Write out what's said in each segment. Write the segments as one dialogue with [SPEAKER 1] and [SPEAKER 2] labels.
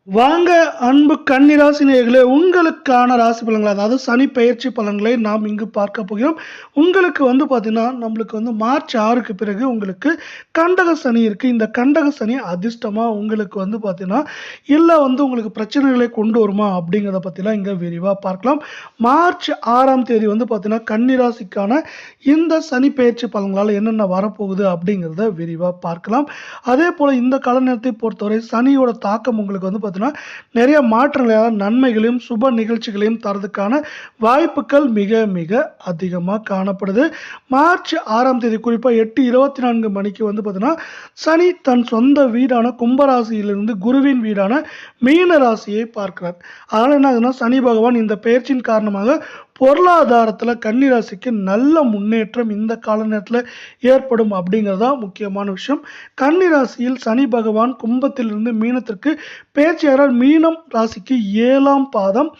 [SPEAKER 1] வாங்க அன்பு கன்னிராசி நேயர்களே, உங்களுக்கான ராசி பலன்கள், அதாவது சனி பெயர்ச்சி பலன்களை நாம் இங்கு பார்க்க போகிறோம். உங்களுக்கு பார்த்தீங்கன்னா, நம்மளுக்கு மார்ச் 6க்கு பிறகு உங்களுக்கு கண்டக சனி இருக்கு. இந்த கண்டக சனி அதிர்ஷ்டமா உங்களுக்கு பார்த்தீங்கன்னா, இல்ல உங்களுக்கு பிரச்சனைகளை கொண்டு வருமா அப்படிங்கிறத பத்திலாம் இங்க விரிவா பார்க்கலாம். மார்ச் 6ஆம் தேதி பார்த்தீங்கன்னா, கன்னிராசிக்கான இந்த சனி பெயர்ச்சி பலன்களால் என்னென்ன வரப்போகுது அப்படிங்கிறத விரிவா பார்க்கலாம். அதே போல இந்த கால நேரத்தை பொறுத்தவரை சனியோட தாக்கம் உங்களுக்கு பார்த்தீங்கன்னா நிறைய மாற்றங்களை, நன்மைகளையும் சுப நிகழ்ச்சிகளையும் தரதுக்கான வாய்ப்புகள் மிக மிக அதிகமாக காணப்படுது. மார்ச் 6ஆம் தேதி குறிப்பாக 8:24 மணிக்கு பார்த்தீங்கன்னா சனி தன் சொந்த வீடான கும்பராசியிலிருந்து குருவின் வீடான மீன ராசியை பார்க்கிறார். அதனால் என்ன ஆகுதுன்னா, சனி பகவான் இந்த பெயர்ச்சியின் காரணமாக பொருளாதாரத்தில் கன்னிராசிக்கு நல்ல முன்னேற்றம் இந்த கால நேரத்தில் ஏற்படும் அப்படிங்கிறதா முக்கியமான விஷயம். கன்னிராசியில் சனி பகவான் கும்பத்திலிருந்து மீனத்திற்கு பேச்சியாரால் மீனம் ராசிக்கு 7ஆம் பாதம்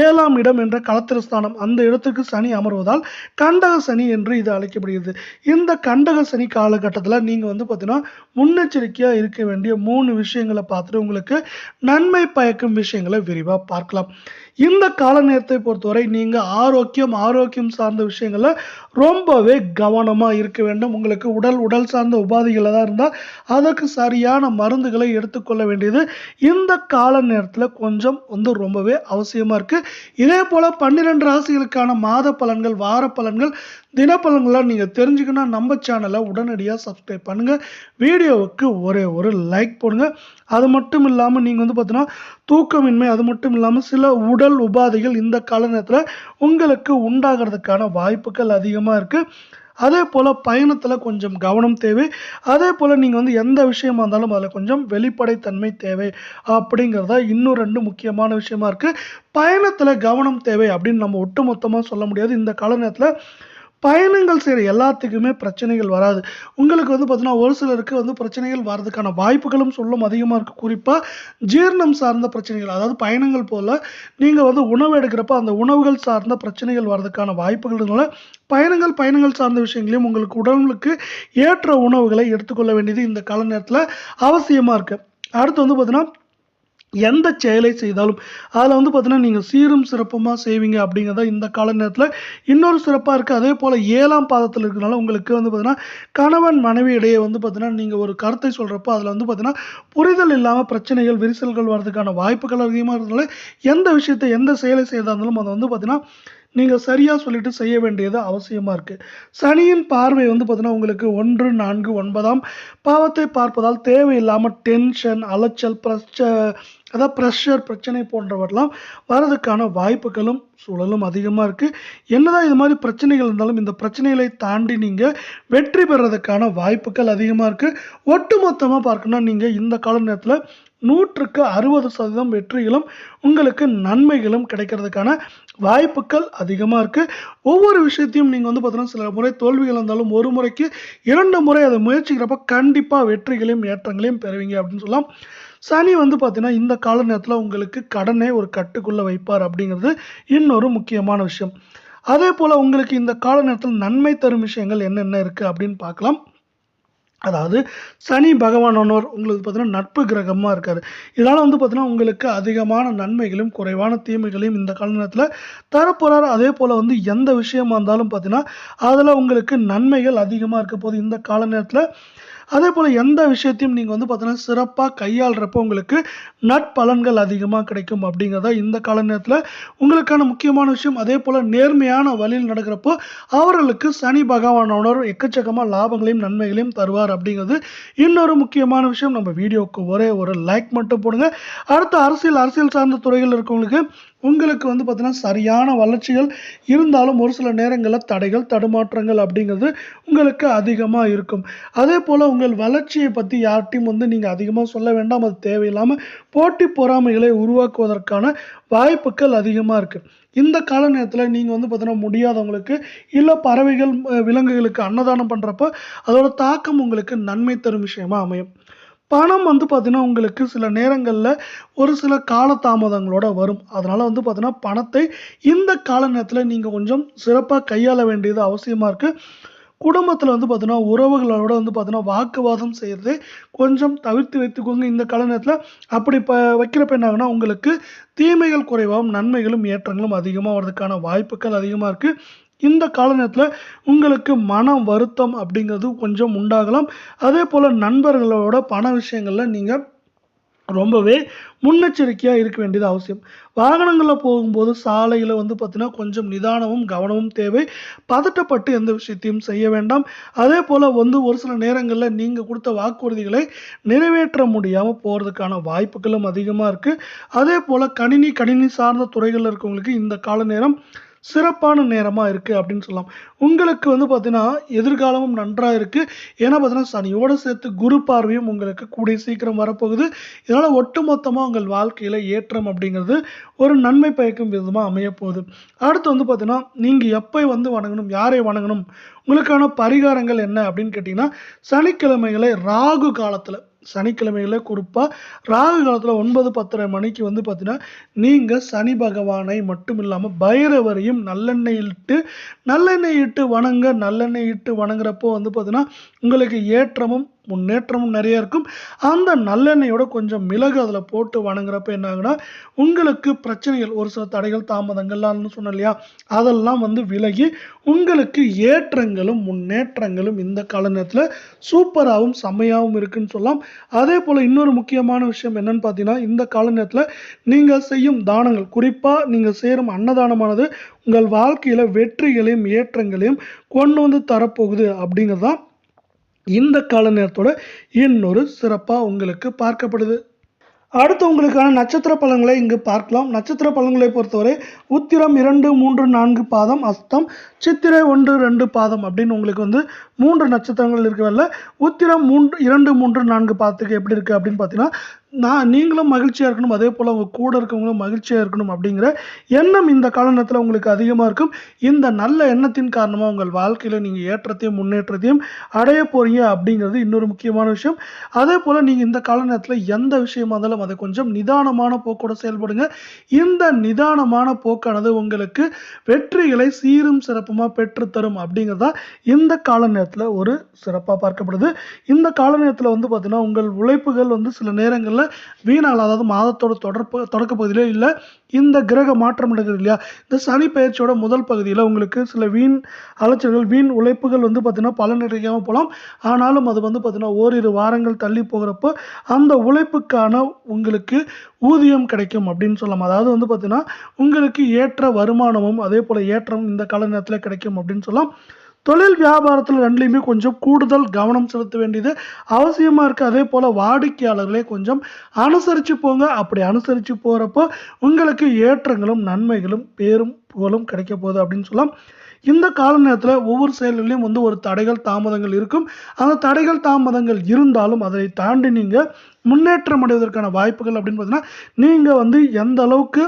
[SPEAKER 1] 7ஆம் இடம் என்ற களத்திரஸ்தானம், அந்த இடத்திற்கு சனி அமர்வதால் கண்டக சனி என்று இது அழைக்கப்படுகிறது. இந்த கண்டக சனி காலகட்டத்தில் நீங்கள் பார்த்தீங்கன்னா முன்னெச்சரிக்கையாக இருக்க வேண்டிய 3 விஷயங்களை பார்த்துட்டு உங்களுக்கு நன்மை பயக்கும் விஷயங்களை விரிவாக பார்க்கலாம். இந்த கால நேரத்தை பொறுத்தவரை நீங்கள் ஆரோக்கியம் சார்ந்த விஷயங்கள்ல ரொம்பவே கவனமாக இருக்க வேண்டும். உங்களுக்கு உடல் சார்ந்த உபாதைகள் தான் இருந்தால் அதற்கு சரியான மருந்துகளை எடுத்துக்கொள்ள வேண்டியது இந்த கால நேரத்தில் கொஞ்சம் ரொம்பவே அவசியமாக இருக்குது. இதே போல் 12 ராசிகளுக்கான மாத பலன்கள், வார பலன்கள், தினப்பலன்கள்லாம் நீங்கள் தெரிஞ்சுக்கணும். நம்ம சேனலை உடனடியாக சப்ஸ்கிரைப் பண்ணுங்கள். வீடியோவுக்கு ஒரே ஒரு லைக் போடுங்க. அது மட்டும் இல்லாமல் நீங்கள் பார்த்தீங்கன்னா தூக்கமின்மை, அது மட்டும் இல்லாமல் சில உடல் உபாதைகள் இந்த கால நேரத்தில் உங்களுக்கு உண்டாகிறதுக்கான வாய்ப்புகள் அதிகமாக இருக்குது. அதே போல் பயணத்தில் கொஞ்சம் கவனம் தேவை. அதே போல் நீங்கள் எந்த விஷயமா இருந்தாலும் அதில் கொஞ்சம் வெளிப்படைத்தன்மை தேவை அப்படிங்கிறதா இன்னும் 2 முக்கியமான விஷயமா இருக்குது. பயணத்தில் கவனம் தேவை அப்படின்னு நம்ம ஒட்டுமொத்தமாக சொல்ல முடியாது. இந்த கால நேரத்தில் பயணங்கள் செய்கிற எல்லாத்துக்குமே பிரச்சனைகள் வராது. உங்களுக்கு பார்த்தீங்கன்னா ஒரு சிலருக்கு பிரச்சனைகள் வர்றதுக்கான வாய்ப்புகளும் சொல்லும் அதிகமாக இருக்குது. குறிப்பாக ஜீரணம் சார்ந்த பிரச்சனைகள், அதாவது பயணங்கள் போல் நீங்கள் உணவு எடுக்கிறப்ப அந்த உணவுகள் சார்ந்த பிரச்சனைகள் வர்றதுக்கான வாய்ப்புகள்னால பயணங்கள் சார்ந்த விஷயங்களையும் உங்களுக்கு உடலுக்கு ஏற்ற உணவுகளை எடுத்துக்கொள்ள வேண்டியது இந்த கால நேரத்தில் அவசியமாக இருக்குது. அடுத்து பார்த்தீங்கன்னா எந்த செயலை செய்தாலும் அதில் பார்த்தீங்கன்னா நீங்கள் சீரும் சிறப்புமாக செய்வீங்க அப்படிங்கிறத இந்த கால நேரத்தில் இன்னொரு சிறப்பாக இருக்குது. அதே போல் 7ஆம் பாதத்தில் இருக்கிறனால உங்களுக்கு பார்த்தீங்கன்னா கணவன் மனைவி இடையே பார்த்தீங்கன்னா நீங்கள் ஒரு கருத்தை சொல்கிறப்போ அதில் பார்த்தீங்கன்னா புரிதல் இல்லாமல் பிரச்சனைகள், விரிசல்கள் வர்றதுக்கான வாய்ப்புகள் அதிகமாக இருக்கிறதுனால எந்த விஷயத்தை, எந்த செயலை செய்தா இருந்தாலும் அதை பார்த்தீங்கன்னா நீங்கள் சரியாக சொல்லிட்டு செய்ய வேண்டியது அவசியமாக இருக்குது. சனியின் பார்வை பார்த்தீங்கன்னா உங்களுக்கு 1, 4, 9ஆம் பாவத்தை பார்ப்பதால் தேவையில்லாமல் டென்ஷன், அலைச்சல், ப்ரெஷர் பிரச்சனை போன்றவற்றெல்லாம் வரதுக்கான வாய்ப்புகளும் சூழலும் அதிகமாக இருக்குது. என்னதான் இது மாதிரி பிரச்சனைகள் இருந்தாலும் இந்த பிரச்சனைகளை தாண்டி நீங்கள் வெற்றி பெறதுக்கான வாய்ப்புகள் அதிகமாக இருக்குது. ஒட்டுமொத்தமாக பார்க்கணும்னா நீங்கள் இந்த கால நேரத்தில் 100க்கு 60% வெற்றிகளும் உங்களுக்கு நன்மைகளும் கிடைக்கிறதுக்கான வாய்ப்புகள் அதிகமாக இருக்குது. ஒவ்வொரு விஷயத்தையும் நீங்கள் பார்த்தீங்கன்னா சில முறை தோல்விகள் இருந்தாலும் ஒரு முறைக்கு 2 முறை அதை முயற்சிக்கிறப்ப கண்டிப்பாக வெற்றிகளையும் ஏற்றங்களையும் பெறுவீங்க அப்படின்னு சொல்லலாம். சனி பார்த்தீங்கன்னா இந்த கால நேரத்தில் உங்களுக்கு கடனை ஒரு கட்டுக்குள்ளே வைப்பார் அப்படிங்கிறது இன்னொரு முக்கியமான விஷயம். அதே போல் உங்களுக்கு இந்த கால நேரத்தில் நன்மை தரும் விஷயங்கள் என்னென்ன இருக்குது அப்படின்னு பார்க்கலாம். அதாவது சனி பகவானவர் உங்களுக்கு பார்த்தீங்கன்னா நட்பு கிரகமாக இருக்கார். இதனால் பார்த்தீங்கன்னா உங்களுக்கு அதிகமான நன்மைகளையும் குறைவான தீமைகளையும் இந்த கால நேரத்தில் தரப்போகிறார். அதே போல் எந்த விஷயமா இருந்தாலும் பார்த்தீங்கன்னா அதில் உங்களுக்கு நன்மைகள் அதிகமாக இருக்க போது இந்த கால நேரத்தில். அதே போல் எந்த விஷயத்தையும் நீங்கள் பார்த்தீங்கன்னா சிறப்பாக கையாளுறப்போ உங்களுக்கு நற்பலன்கள் அதிகமாக கிடைக்கும் அப்படிங்கிறத இந்த கால நேரத்தில் உங்களுக்கான முக்கியமான விஷயம். அதே போல் நேர்மையான வழியில் நடக்கிறப்போ அவர்களுக்கு சனி பகவானோட எக்கச்சக்கமாக லாபங்களையும் நன்மைகளையும் தருவார் அப்படிங்கிறது இன்னொரு முக்கியமான விஷயம். நம்ம வீடியோவுக்கு ஒரே ஒரு லைக் மட்டும் போடுங்க. அடுத்து அரசியல் சார்ந்த துறைகள் இருக்கவங்களுக்கு உங்களுக்கு பார்த்தீங்கன்னா சரியான வளர்ச்சிகள் இருந்தாலும் ஒரு சில நேரங்களில் தடைகள், தடுமாற்றங்கள் அப்படிங்கிறது உங்களுக்கு அதிகமாக இருக்கும். அதே போல் உங்கள் வளர்ச்சியை பற்றி யார்ட்டையும் நீங்கள் அதிகமாக சொல்ல வேண்டாம். அது தேவையில்லாமல் போட்டி பொறாமைகளை உருவாக்குவதற்கான வாய்ப்புகள் அதிகமாக இருக்குது. இந்த கால நேரத்தில் நீங்கள் பார்த்தீங்கன்னா முடியாதவங்களுக்கு இல்லை பறவைகள், விலங்குகளுக்கு அன்னதானம் பண்ணுறப்போ அதோட தாக்கம் உங்களுக்கு நன்மை தரும் விஷயமா அமையும். பணம் பார்த்தீங்கன்னா உங்களுக்கு சில நேரங்களில் ஒரு சில காலதாமதங்களோட வரும். அதனால் பார்த்தீங்கன்னா பணத்தை இந்த கால நேரத்தில் நீங்கள் கொஞ்சம் சிறப்பாக கையாள வேண்டியது அவசியமாக இருக்குது. குடும்பத்தில் வந்து பார்த்தீங்கன்னா உறவுகளோட வந்து பார்த்தீங்கன்னா வாக்குவாதம் செய்கிறதே கொஞ்சம் தவிர்த்து வைத்துக்கோங்க இந்த கால நேரத்தில். அப்படி வைக்கிறப்ப என்ன ஆகுனா உங்களுக்கு தீமைகள் குறைவாகவும் நன்மைகளும் ஏற்றங்களும் அதிகமாக வர்றதுக்கான வாய்ப்புகள் அதிகமாக இருக்குது. இந்த கால நேரத்தில் உங்களுக்கு மன வருத்தம் அப்படிங்கிறது கொஞ்சம் உண்டாகலாம். அதே போல் நண்பர்களோட பண விஷயங்களில் நீங்கள் ரொம்பவே முன்னெச்சரிக்கையாக இருக்க வேண்டியது அவசியம். வாகனங்களில் போகும்போது சாலையில் வந்து பார்த்தீங்கன்னா கொஞ்சம் நிதானமும் கவனமும் தேவை. பதட்டப்பட்டு எந்த விஷயத்தையும் செய்ய வேண்டாம். அதே போல் வந்து ஒரு சில நேரங்களில் நீங்கள் கொடுத்த வாக்குறுதிகளை நிறைவேற்ற முடியாமல் போகிறதுக்கான வாய்ப்புகளும் அதிகமாக இருக்குது. அதே போல் கணினி சார்ந்த துறைகளில் இருக்கவங்களுக்கு இந்த கால நேரம் சிறப்பான நேரமாக இருக்குது அப்படின்னு சொல்லலாம். உங்களுக்கு வந்து பார்த்தீங்கன்னா எதிர்காலமும் நன்றாக இருக்குது. ஏன்னா பார்த்தீங்கன்னா சனியோடு சேர்த்து குரு பார்வையும் உங்களுக்கு கூடிய சீக்கிரம் வரப்போகுது. இதனால் ஒட்டுமொத்தமாக உங்கள் வாழ்க்கையில் ஏற்றம் அப்படிங்கிறது ஒரு நன்மை பயக்கும் விதமாக அமையப்போகுது. அடுத்து வந்து பார்த்தீங்கன்னா நீங்கள் எப்போ வந்து வணங்கணும், யாரை வணங்கணும், உங்களுக்கான பரிகாரங்கள் என்ன அப்படின்னு கேட்டிங்கன்னா சனிக்கிழமைகளை ராகு காலத்தில் சனிக்கிழமைகளை குறிப்பாக ராகு காலத்தில் 9:10 மணிக்கு வந்து பார்த்தீங்கன்னா நீங்கள் சனி பகவானை மட்டும் இல்லாமல் பைரவரையும் நல்லெண்ணெய் இட்டு வணங்க. நல்லெண்ணெய் இட்டு வணங்குறப்போ வந்து பார்த்தீங்கன்னா உங்களுக்கு ஏற்றமும் முன்னேற்றமும் நிறைய இருக்கும். அந்த நல்லெண்ணெயோட கொஞ்சம் மிளகு அதில் போட்டு வணங்குறப்ப என்ன ஆகுனா உங்களுக்கு பிரச்சனைகள் ஒரு சில தடைகள் தாமதங்கள்லாம் சொன்னேன் இல்லையா, அதெல்லாம் வந்து விலகி உங்களுக்கு ஏற்றங்களும் முன்னேற்றங்களும் இந்த கால நேரத்தில் சூப்பராகவும் செம்மையாகவும் இருக்குன்னு சொல்லலாம். அதே போல் இன்னொரு முக்கியமான விஷயம் என்னன்னு பார்த்தீங்கன்னா இந்த கால நேரத்தில் நீங்கள் செய்யும் தானங்கள், குறிப்பாக நீங்கள் செய்யும் அன்னதானமானது உங்கள் வாழ்க்கையில் வெற்றிகளையும் ஏற்றங்களையும் கொண்டு வந்து தரப்போகுது அப்படிங்கிறதான் இந்த கால நேரத்தோட இன்னொரு சிறப்பாக உங்களுக்கு பார்க்கப்படுது. அடுத்து உங்களுக்கான நட்சத்திர பலன்களை இங்கு பார்க்கலாம். நட்சத்திர பலன்களை பொறுத்தவரை உத்திரம் 2, 3, 4 பாதம், அஸ்தம், சித்திரை 1, 2 பாதம் அப்படின்னு உங்களுக்கு வந்து 3 நட்சத்திரங்கள் இருக்கவில்ல. உத்திரம் 2, 3, 4 பாதத்துக்கு எப்படி இருக்குது அப்படின்னு பார்த்தீங்கன்னா நீங்களும் மகிழ்ச்சியாக இருக்கணும், அதே போல் உங்கள் கூட இருக்கவங்களும் மகிழ்ச்சியாக இருக்கணும் அப்படிங்கிற எண்ணம் இந்த கால நேரத்தில் உங்களுக்கு அதிகமாக இருக்கும். இந்த நல்ல எண்ணத்தின் காரணமாக உங்கள் வாழ்க்கையில் நீங்கள் ஏற்றத்தையும் முன்னேற்றத்தையும் அடைய போகிறீங்க அப்படிங்கிறது இன்னொரு முக்கியமான விஷயம். அதே போல் நீங்கள் இந்த கால நேரத்தில் எந்த விஷயமா இருந்தாலும் அதை கொஞ்சம் நிதானமான போக்கோட செயல்படுங்க. இந்த நிதானமான போக்கானது உங்களுக்கு வெற்றிகளை சீரும் சிறப்புமாக பெற்றுத்தரும் அப்படிங்கிறதா இந்த கால நேரத்தில் ஒரு சிறப்பாக பார்க்கப்படுது. இந்த கால நேரத்தில் வந்து பார்த்தீங்கன்னா உங்கள் உழைப்புகள் வந்து சில நேரங்களில் வீணால், அதாவது மாதத்தோட தொடக்க பகுதியிலே இல்லை இந்த கிரக மாற்றம் நடக்குது இல்லையா, இந்த சனி பயிற்சியோட முதல் பகுதியில் உங்களுக்கு சில வீண் அலைச்சல்கள் வீண் உழைப்புகள் வந்து பார்த்தீங்கன்னா பலன் கிடைக்காமல் போகலாம். ஆனாலும் அது வந்து பார்த்தீங்கன்னா ஓரிரு வாரங்கள் தள்ளி போகிறப்போ அந்த உழைப்புக்கான உங்களுக்கு ஊதியம் கிடைக்கும் அப்படின்னு சொல்லலாம். அதாவது வந்து பார்த்தீங்கன்னா உங்களுக்கு ஏற்ற வருமானமும் அதே போல் ஏற்றமும் இந்த கால நேரத்தில் கிடைக்கும் அப்படின்னு சொல்லலாம். தொழில் வியாபாரத்தில் ரெண்டுலேயுமே கொஞ்சம் கூடுதல் கவனம் செலுத்த வேண்டியது அவசியமாக இருக்குது. அதே போல் வாடிக்கையாளர்களே கொஞ்சம் அனுசரித்து போங்க. அப்படி அனுசரித்து போகிறப்போ உங்களுக்கு ஏற்றங்களும் நன்மைகளும் பேரும் புகழும் கிடைக்க போகுது அப்படின்னு சொல்லலாம். இந்த கால நேரத்தில் ஒவ்வொரு செயல்களிலும் வந்து ஒரு தடைகள் தாமதங்கள் இருக்கும். அந்த தடைகள் தாமதங்கள் இருந்தாலும் அதை தாண்டி நீங்கள் முன்னேற்றம் அடைவதற்கான வாய்ப்புகள் அப்படின்னு பார்த்தீங்கன்னா நீங்கள் வந்து எந்த அளவுக்கு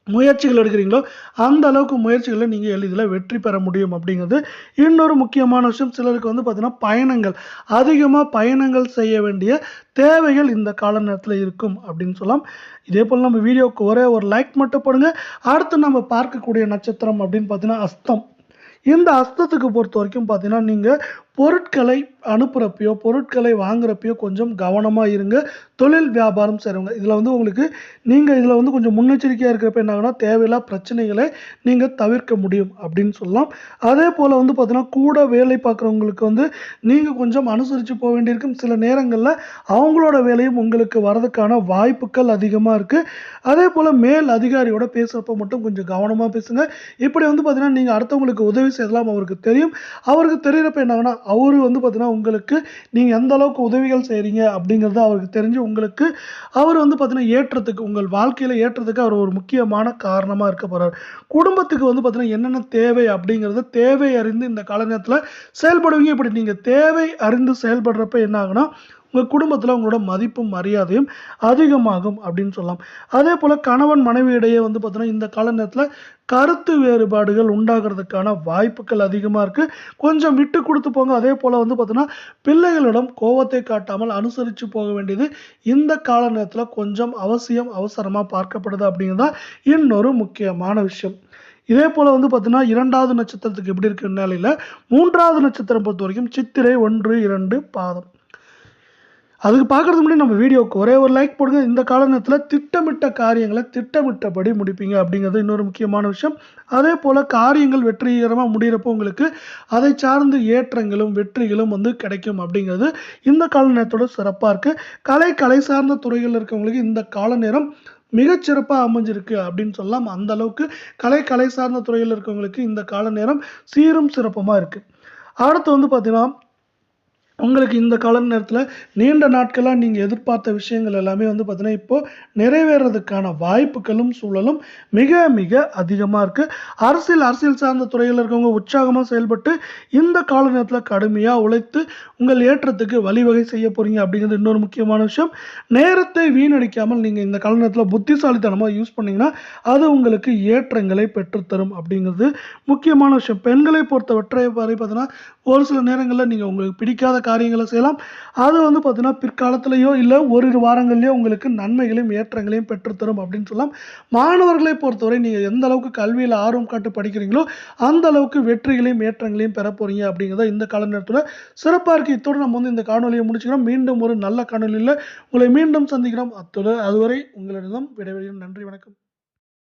[SPEAKER 1] முயற்சிகள் எடுக்கிறீங்களோ அந்த அளவுக்கு முயற்சிகளை நீங்கள் எளிதில் வெற்றி பெற முடியும் அப்படிங்கிறது இன்னொரு முக்கியமான விஷயம். சிலருக்கு வந்து பார்த்தீங்கன்னா அதிகமாக பயணங்கள் செய்ய வேண்டிய தேவைகள் இந்த கால நேரத்தில் இருக்கும் அப்படின்னு சொல்லலாம். இதே போல் நம்ம வீடியோவுக்கு ஒரே ஒரு லைக் மட்டும் போடுங்க. அடுத்து நம்ம பார்க்கக்கூடிய நட்சத்திரம் அப்படின்னு பார்த்தீங்கன்னா அஸ்தம். இந்த அஸ்தத்துக்கு பொறுத்த வரைக்கும் பார்த்தீங்கன்னா நீங்கள் பொருட்களை அனுப்புகிறப்பையோ பொருட்களை வாங்குறப்பையோ கொஞ்சம் கவனமாக இருங்க. தொழில் வியாபாரம் செய்கிறவங்க இதில் வந்து உங்களுக்கு நீங்கள் இதில் வந்து கொஞ்சம் முன்னெச்சரிக்கையாக இருக்கிறப்ப என்ன ஆகுனா தேவையில்லா பிரச்சனைகளை நீங்கள் தவிர்க்க முடியும் அப்படின்னு சொல்லலாம். அதே போல் வந்து பார்த்தீங்கன்னா கூட வேலை பார்க்குறவங்களுக்கு வந்து நீங்கள் கொஞ்சம் அனுசரித்து போக வேண்டியிருக்கும். சில நேரங்களில் அவங்களோட வேலையும் உங்களுக்கு வரதுக்கான வாய்ப்புகள் அதிகமாக இருக்குது. அதே போல் மேல் அதிகாரியோட பேசுகிறப்ப மட்டும் கொஞ்சம் கவனமாக பேசுங்க. இப்படி வந்து பார்த்தீங்கன்னா நீங்கள் அடுத்தவங்களுக்கு உதவி செய்யலாம் அவருக்கு தெரியும். அவருக்கு தெரிகிறப்ப என்ன ஆகுனா அவரு வந்து பார்த்தீங்கன்னா உங்களுக்கு நீங்கள் எந்த அளவுக்கு உதவிகள் செய்கிறீங்க அப்படிங்கிறது அவருக்கு தெரிஞ்சு உங்களுக்கு அவர் வந்து பார்த்தீங்கன்னா ஏற்றத்துக்கு உங்கள் வாழ்க்கையில் ஏற்றத்துக்கு அவர் ஒரு முக்கியமான காரணமாக இருக்க போகிறார். குடும்பத்துக்கு வந்து பார்த்தீங்கன்னா என்னென்ன தேவை அப்படிங்கிறது தேவை அறிந்து இந்த கால நேரத்தில் செயல்படுவீங்க. இப்படி நீங்கள் தேவை அறிந்து செயல்படுறப்ப என்ன ஆகுனா உங்கள் குடும்பத்தில் உங்களோட மதிப்பும் மரியாதையும் அதிகமாகும் அப்படின்னு சொல்லலாம். அதே போல் கணவன் மனைவி இடையே வந்து பார்த்தீங்கன்னா இந்த கால நேரத்தில் கருத்து வேறுபாடுகள் உண்டாகிறதுக்கான வாய்ப்புகள் அதிகமாக இருக்குது. கொஞ்சம் விட்டு கொடுத்து போங்க. அதே போல் வந்து பார்த்தீங்கன்னா பிள்ளைகளிடம் கோபத்தை காட்டாமல் அனுசரித்து போக வேண்டியது இந்த கால நேரத்தில் கொஞ்சம் அவசியமாக பார்க்கப்படுது அப்படிங்கிறதா இன்னொரு முக்கியமான விஷயம். இதே போல் வந்து பார்த்தீங்கன்னா 2வது நட்சத்திரத்துக்கு எப்படி இருக்கு நிலையில் 3வது நட்சத்திரம் பொறுத்த வரைக்கும் சித்திரை 1, 2 பாதம். அதுக்கு பார்க்கறதுக்கு முன்னாடி நம்ம வீடியோவுக்கு ஒரே ஒரு லைக் போடுங்க. இந்த கால நேரத்தில் திட்டமிட்ட காரியங்களை திட்டமிட்டபடி முடிப்பீங்க அப்படிங்கிறது இன்னொரு முக்கியமான விஷயம். அதே போல் காரியங்கள் வெற்றிகரமாக முடிகிறப்போ உங்களுக்கு அதை சார்ந்து ஏற்றங்களும் வெற்றிகளும் வந்து கிடைக்கும் அப்படிங்கிறது இந்த கால நேரத்தோட சிறப்பாக இருக்குது. கலை சார்ந்த துறைகளில் இருக்கவங்களுக்கு இந்த கால நேரம் மிகச்சிறப்பாக அமைஞ்சிருக்கு அப்படின்னு சொல்லலாம். அந்த அளவுக்கு கலை சார்ந்த துறையில் இருக்கவங்களுக்கு இந்த கால நேரம் சீரும் சிறப்புமாக இருக்குது. அடுத்து வந்து பார்த்தீங்கன்னா உங்களுக்கு இந்த கால நேரத்தில் நீண்ட நாட்களாக நீங்கள் எதிர்பார்த்த விஷயங்கள் எல்லாமே வந்து பார்த்தீங்கன்னா இப்போது நிறைவேறதுக்கான வாய்ப்புகளும் சூழலும் மிக மிக அதிகமாக இருக்குது. அரசியல் சார்ந்த துறையில் இருக்கவங்க உற்சாகமாக செயல்பட்டு இந்த கால நேரத்தில் கடுமையாக உழைத்து உங்கள் ஏற்றத்துக்கு வழிவகை செய்ய போகிறீங்க அப்படிங்கிறது இன்னொரு முக்கியமான விஷயம். நேரத்தை வீணடிக்காமல் நீங்கள் இந்த கால நேரத்தில் புத்திசாலித்தனமாக யூஸ் பண்ணிங்கன்னா அது உங்களுக்கு ஏற்றங்களை பெற்றுத்தரும் அப்படிங்கிறது முக்கியமான விஷயம். பெண்களை பொறுத்தவரை பார்த்தீங்கன்னா ஒரு சில நேரங்களில் நீங்கள் உங்களுக்கு பிடிக்காத காரியங்களை செய்யலாம். அது வந்து பார்த்தீங்கன்னா பிற்காலத்திலேயோ இல்லை ஓரிரு வாரங்கள்லேயோ உங்களுக்கு நன்மைகளையும் ஏற்றங்களையும் பெற்றுத்தரும் அப்படின்னு சொல்லலாம். மாணவர்களை பொறுத்தவரை நீங்கள் எந்த அளவுக்கு கல்வியில் ஆர்வம் காட்டு படிக்கிறீங்களோ அந்த அளவுக்கு வெற்றிகளையும் ஏற்றங்களையும் பெற போகிறீங்க அப்படிங்கிறத இந்த கால நேரத்தில் சிறப்பாக இருக்குது. இத்தோடு நம்ம வந்து இந்த காணொலியை முடிச்சுக்கிறோம். மீண்டும் ஒரு நல்ல காணொலியில் உங்களை மீண்டும் சந்திக்கிறோம். அதுவரை உங்களிடம் விடைபெறுகிறேன். நன்றி, வணக்கம்.